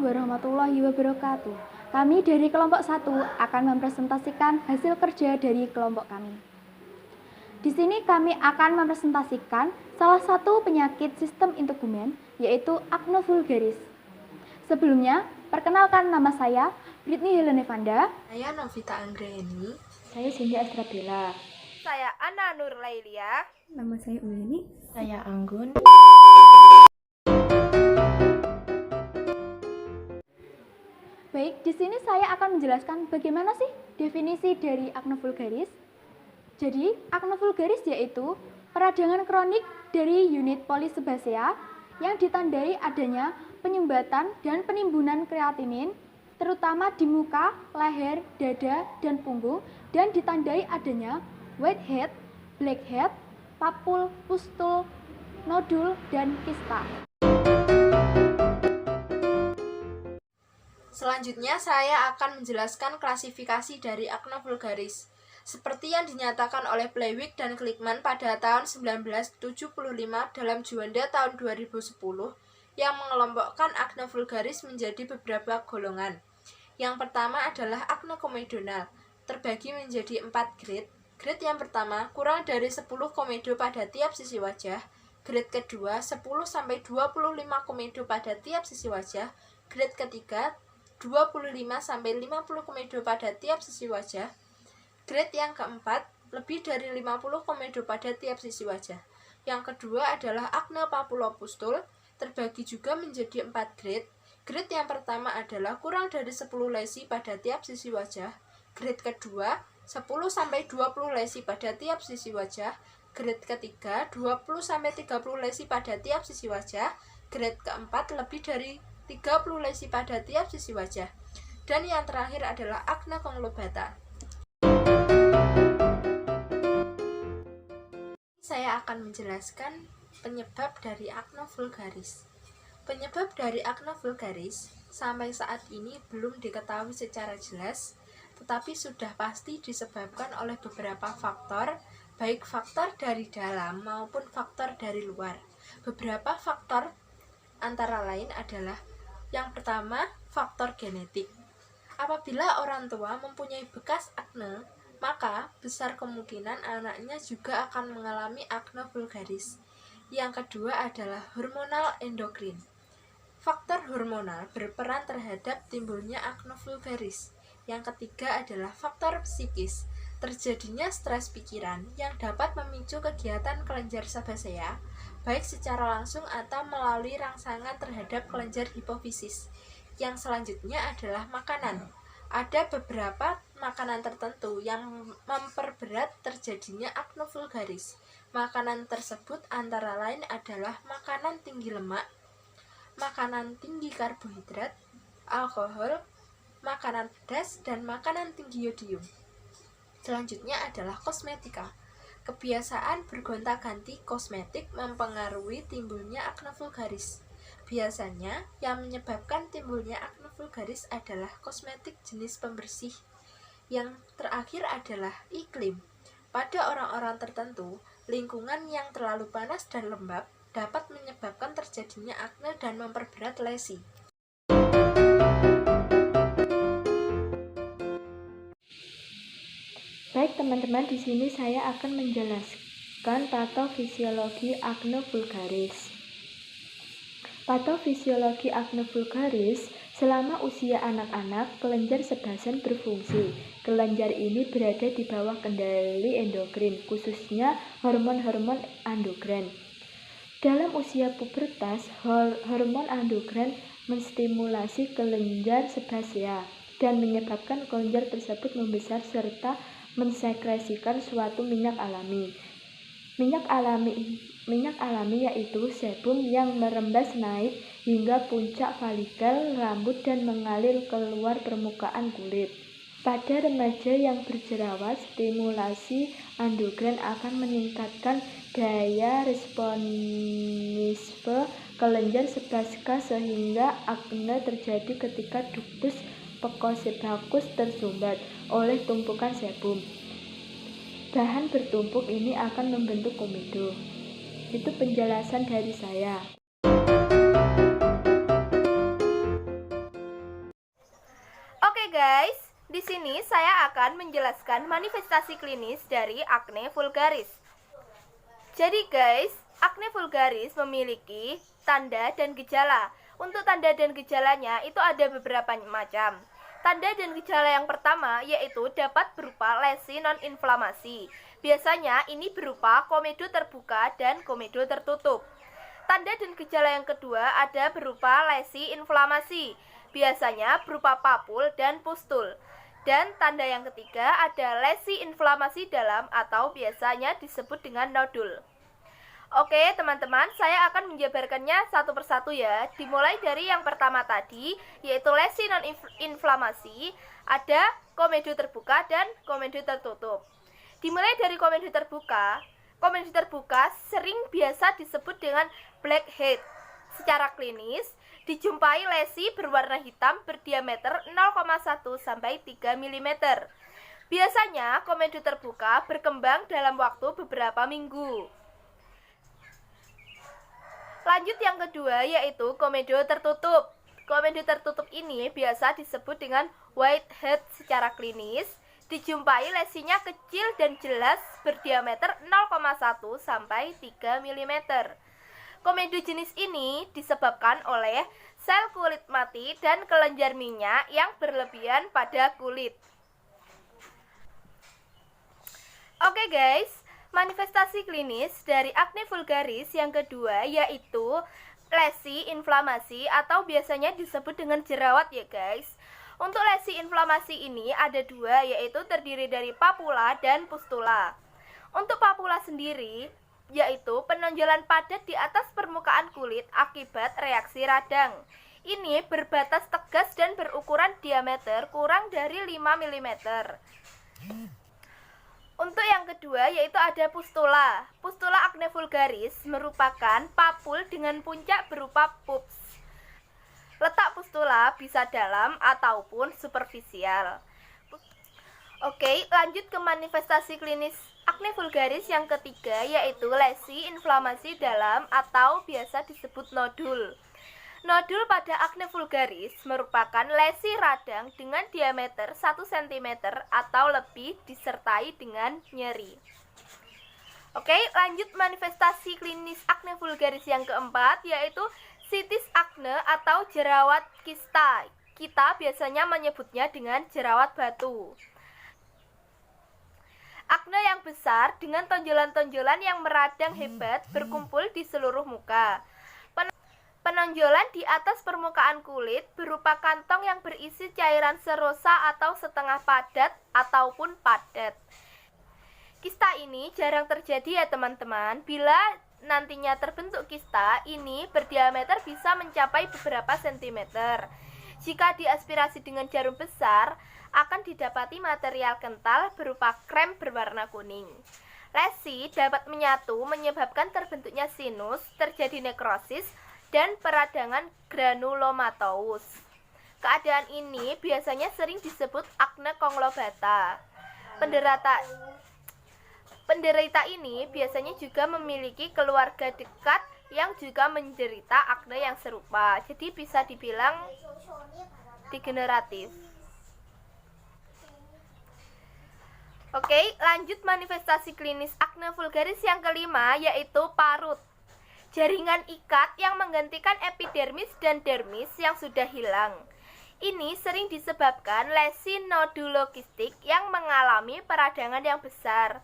Assalamualaikum warahmatullahi wabarakatuh. Kami dari kelompok 1 akan mempresentasikan hasil kerja dari kelompok kami. Di sini kami akan mempresentasikan salah satu penyakit sistem integumen, yaitu acne vulgaris. Sebelumnya, perkenalkan nama saya, Britney Helene Vanda. Saya Novita Anggreni. Saya Cindy Astrabella. Saya Ana Nur Lailia. Nama saya Ulini. Saya Anggun. Baik, di sini saya akan menjelaskan bagaimana sih definisi dari acne vulgaris. Jadi, acne vulgaris yaitu peradangan kronik dari unit polisebasea yang ditandai adanya penyumbatan dan penimbunan kreatinin, terutama di muka, leher, dada, dan punggung, dan ditandai adanya whitehead, blackhead, papul, pustul, nodul, dan kista. Selanjutnya saya akan menjelaskan klasifikasi dari acne vulgaris. Seperti yang dinyatakan oleh Pleiwijk dan Klikman pada tahun 1975 dalam Juanda tahun 2010 yang mengelompokkan acne vulgaris menjadi beberapa golongan. Yang pertama adalah acne komedonal, terbagi menjadi 4 grade. Grade yang pertama kurang dari 10 komedo pada tiap sisi wajah. Grade kedua 10-25 komedo pada tiap sisi wajah. Grade ketiga 25-50 komedo pada tiap sisi wajah. Grade yang keempat, lebih dari 50 komedo pada tiap sisi wajah. Yang kedua adalah acne papulopustul, terbagi juga menjadi 4 grade. Grade yang pertama adalah kurang dari 10 lesi pada tiap sisi wajah. Grade kedua, 10-20 lesi pada tiap sisi wajah. Grade ketiga, 20-30 lesi pada tiap sisi wajah. Grade keempat, lebih dari 30 lesi pada tiap sisi wajah. Dan yang terakhir adalah acne conglobata. Saya akan menjelaskan penyebab dari acne vulgaris. Penyebab dari acne vulgaris sampai saat ini belum diketahui secara jelas, tetapi sudah pasti disebabkan oleh beberapa faktor, baik faktor dari dalam maupun faktor dari luar. Beberapa faktor antara lain adalah yang pertama, faktor genetik. Apabila orang tua mempunyai bekas acne, maka besar kemungkinan anaknya juga akan mengalami acne vulgaris. Yang kedua adalah hormonal endokrin. Faktor hormonal berperan terhadap timbulnya acne vulgaris. Yang ketiga adalah faktor psikis. Terjadinya stres pikiran yang dapat memicu kegiatan kelenjar sebasea, baik secara langsung atau melalui rangsangan terhadap kelenjar hipofisis. Yang selanjutnya adalah makanan. Ada beberapa makanan tertentu yang memperberat terjadinya acne vulgaris. Makanan tersebut antara lain adalah makanan tinggi lemak, makanan tinggi karbohidrat, alkohol, makanan pedas, dan makanan tinggi yodium. Selanjutnya adalah kosmetika. Kebiasaan bergonta-ganti kosmetik mempengaruhi timbulnya acne vulgaris. Biasanya, yang menyebabkan timbulnya acne vulgaris adalah kosmetik jenis pembersih. Yang terakhir adalah iklim. Pada orang-orang tertentu, lingkungan yang terlalu panas dan lembab dapat menyebabkan terjadinya acne dan memperberat lesi. Baik teman-teman, di sini saya akan menjelaskan patofisiologi acne vulgaris. Patofisiologi acne vulgaris, selama usia anak-anak, kelenjar sebasan berfungsi. Kelenjar ini berada di bawah kendali endokrin, khususnya hormon-hormon endokrin. Dalam usia pubertas, hormon endokrin menstimulasi kelenjar sebasea dan menyebabkan kelenjar tersebut membesar serta mensekresikan suatu minyak alami. Minyak alami yaitu sebum yang merembes naik hingga puncak folikel rambut dan mengalir keluar permukaan kulit. Pada remaja yang berjerawat, stimulasi endokrin akan meningkatkan daya responsif kelenjar sebasea sehingga akne terjadi ketika ductus pecosebacus tersumbat oleh tumpukan sebum. Bahan bertumpuk ini akan membentuk komedo. Itu penjelasan dari saya. Oke guys, di sini saya akan menjelaskan manifestasi klinis dari akne vulgaris. Jadi guys, akne vulgaris memiliki tanda dan gejala. Untuk tanda dan gejalanya itu ada beberapa macam. Tanda dan gejala yang pertama yaitu dapat berupa lesi non-inflamasi. Biasanya ini berupa komedo terbuka dan komedo tertutup. Tanda dan gejala yang kedua ada berupa lesi inflamasi. Biasanya berupa papul dan pustul. Dan tanda yang ketiga ada lesi inflamasi dalam atau biasanya disebut dengan nodul. Oke teman-teman, saya akan menjabarkannya satu persatu ya. Dimulai dari yang pertama tadi, yaitu lesi non-inflamasi, ada komedo terbuka dan komedo tertutup. Dimulai dari komedo terbuka sering biasa disebut dengan blackhead. Secara klinis, dijumpai lesi berwarna hitam berdiameter 0,1 sampai 3 mm. Biasanya komedo terbuka berkembang dalam waktu beberapa minggu. Lanjut yang kedua yaitu komedo tertutup. Komedo tertutup ini biasa disebut dengan whitehead. Secara klinis, dijumpai lesinya kecil dan jelas berdiameter 0,1 sampai 3 mm. Komedo jenis ini disebabkan oleh sel kulit mati dan kelenjar minyak yang berlebihan pada kulit. Oke guys, manifestasi klinis dari akne vulgaris yang kedua yaitu lesi inflamasi atau biasanya disebut dengan jerawat ya guys. Untuk lesi inflamasi ini ada dua, yaitu terdiri dari papula dan pustula. Untuk papula sendiri yaitu penonjolan padat di atas permukaan kulit akibat reaksi radang. Ini berbatas tegas dan berukuran diameter kurang dari 5 mm. Untuk yang kedua yaitu ada pustula. Pustula akne vulgaris merupakan papul dengan puncak berupa pups. Letak pustula bisa dalam ataupun superficial. Oke, lanjut ke manifestasi klinis akne vulgaris yang ketiga yaitu lesi inflamasi dalam atau biasa disebut nodul. Nodul pada akne vulgaris merupakan lesi radang dengan diameter 1 cm atau lebih disertai dengan nyeri. Oke, lanjut manifestasi klinis akne vulgaris yang keempat yaitu sitis akne atau jerawat kista. Kita biasanya menyebutnya dengan jerawat batu. Akne yang besar dengan tonjolan-tonjolan yang meradang hebat berkumpul di seluruh muka. Penonjolan di atas permukaan kulit berupa kantong yang berisi cairan serosa atau setengah padat ataupun padat. Kista ini jarang terjadi ya teman-teman. Bila nantinya terbentuk kista, ini berdiameter bisa mencapai beberapa sentimeter. Jika diaspirasi dengan jarum besar, akan didapati material kental berupa krem berwarna kuning. Lesi dapat menyatu menyebabkan terbentuknya sinus, terjadi nekrosis, dan peradangan granulomatous. Keadaan ini biasanya sering disebut akne conglobata. Penderita ini biasanya juga memiliki keluarga dekat yang juga menderita akne yang serupa. Jadi bisa dibilang degeneratif. Oke, lanjut manifestasi klinis akne vulgaris yang kelima yaitu parut. Jaringan ikat yang menggantikan epidermis dan dermis yang sudah hilang. Ini sering disebabkan lesi nodulokistik yang mengalami peradangan yang besar.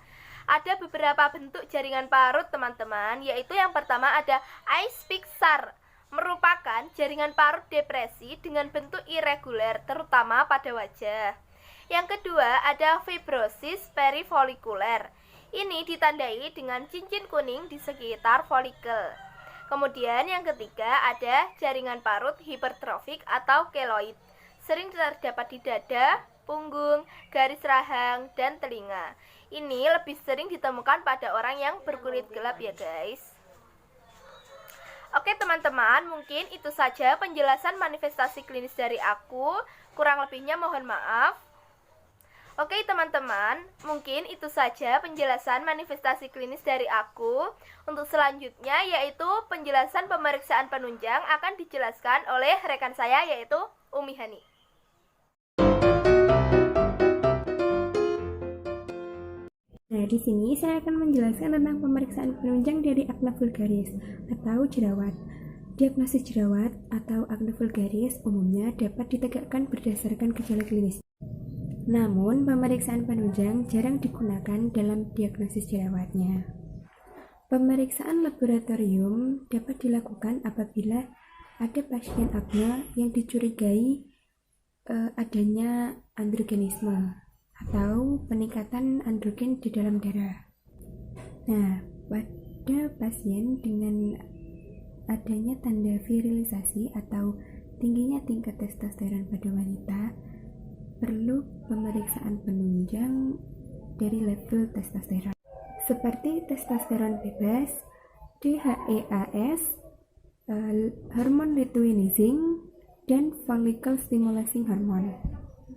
Ada beberapa bentuk jaringan parut teman-teman, yaitu yang pertama ada Eichspiegel, merupakan jaringan parut depresi dengan bentuk irregular terutama pada wajah. Yang kedua ada fibrosis perifolikuler. Ini ditandai dengan cincin kuning di sekitar folikel. Kemudian yang ketiga ada jaringan parut hipertrofik atau keloid. Sering terdapat di dada, punggung, garis rahang, dan telinga. Ini lebih sering ditemukan pada orang yang berkulit gelap ya guys. Oke teman-teman, mungkin itu saja penjelasan manifestasi klinis dari aku. Kurang lebihnya mohon maaf. Oke teman-teman, mungkin itu saja penjelasan manifestasi klinis dari aku. Untuk selanjutnya yaitu penjelasan pemeriksaan penunjang akan dijelaskan oleh rekan saya yaitu Umi Hani. Nah, di sini saya akan menjelaskan tentang pemeriksaan penunjang dari akne vulgaris atau jerawat. Diagnosis jerawat atau akne vulgaris umumnya dapat ditegakkan berdasarkan gejala klinis. Namun, pemeriksaan penunjang jarang digunakan dalam diagnosis jerawatnya. Pemeriksaan laboratorium dapat dilakukan apabila ada pasien akne yang dicurigai adanya androgenisme atau peningkatan androgen di dalam darah. Nah, pada pasien dengan adanya tanda virilisasi atau tingginya tingkat testosteron pada wanita, perlu pemeriksaan penunjang dari level testosteron, seperti testosteron bebas, DHEAS, hormon luteinizing, dan follicle stimulating hormone.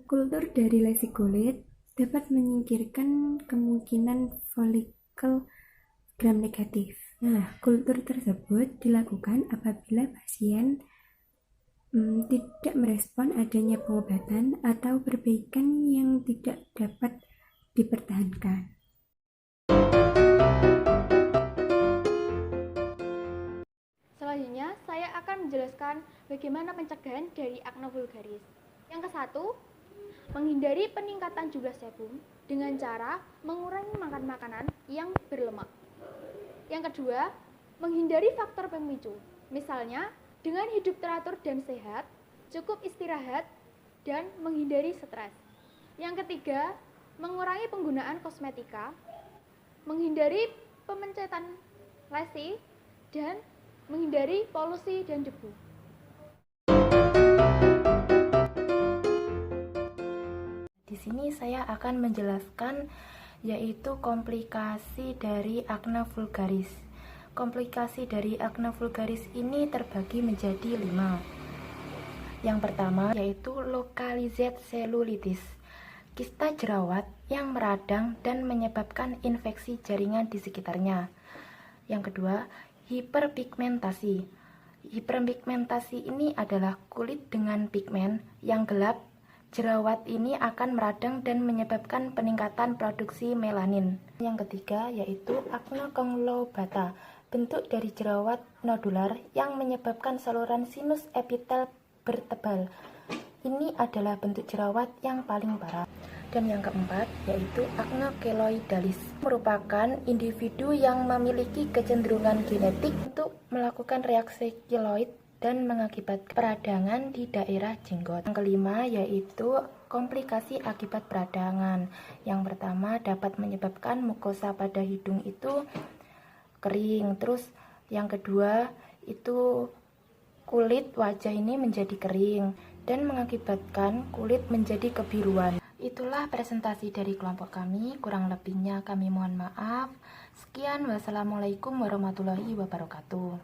Kultur dari lesi kulit dapat menyingkirkan kemungkinan follicle gram negatif. Nah, kultur tersebut dilakukan apabila pasien tidak merespon adanya pengobatan atau perbaikan yang tidak dapat dipertahankan. Selanjutnya, saya akan menjelaskan bagaimana pencegahan dari akne vulgaris. Yang ke-1, menghindari peningkatan jumlah sebum dengan cara mengurangi makan makanan yang berlemak. Yang kedua, menghindari faktor pemicu, misalnya dengan hidup teratur dan sehat, cukup istirahat, dan menghindari stres. Yang ketiga, mengurangi penggunaan kosmetika, menghindari pemencetan lesi, dan menghindari polusi dan debu. Di sini saya akan menjelaskan yaitu komplikasi dari akne vulgaris. Komplikasi dari akne vulgaris ini terbagi menjadi 5. Yang pertama yaitu localized cellulitis, kista jerawat yang meradang dan menyebabkan infeksi jaringan di sekitarnya. Yang kedua, hiperpigmentasi. Hiperpigmentasi ini adalah kulit dengan pigmen yang gelap. Jerawat ini akan meradang dan menyebabkan peningkatan produksi melanin. Yang ketiga yaitu akne conglobata, bentuk dari jerawat nodular yang menyebabkan saluran sinus epitel bertebal. Ini adalah bentuk jerawat yang paling parah. Dan yang keempat yaitu akne keloidalis, merupakan individu yang memiliki kecenderungan genetik untuk melakukan reaksi keloid dan mengakibatkan peradangan di daerah jenggot. Yang kelima yaitu komplikasi akibat peradangan. Yang pertama dapat menyebabkan mukosa pada hidung itu kering. Terus yang kedua itu kulit wajah ini menjadi kering dan mengakibatkan kulit menjadi kebiruan. Itulah presentasi dari kelompok kami, kurang lebihnya kami mohon maaf. Sekian, wassalamualaikum warahmatullahi wabarakatuh.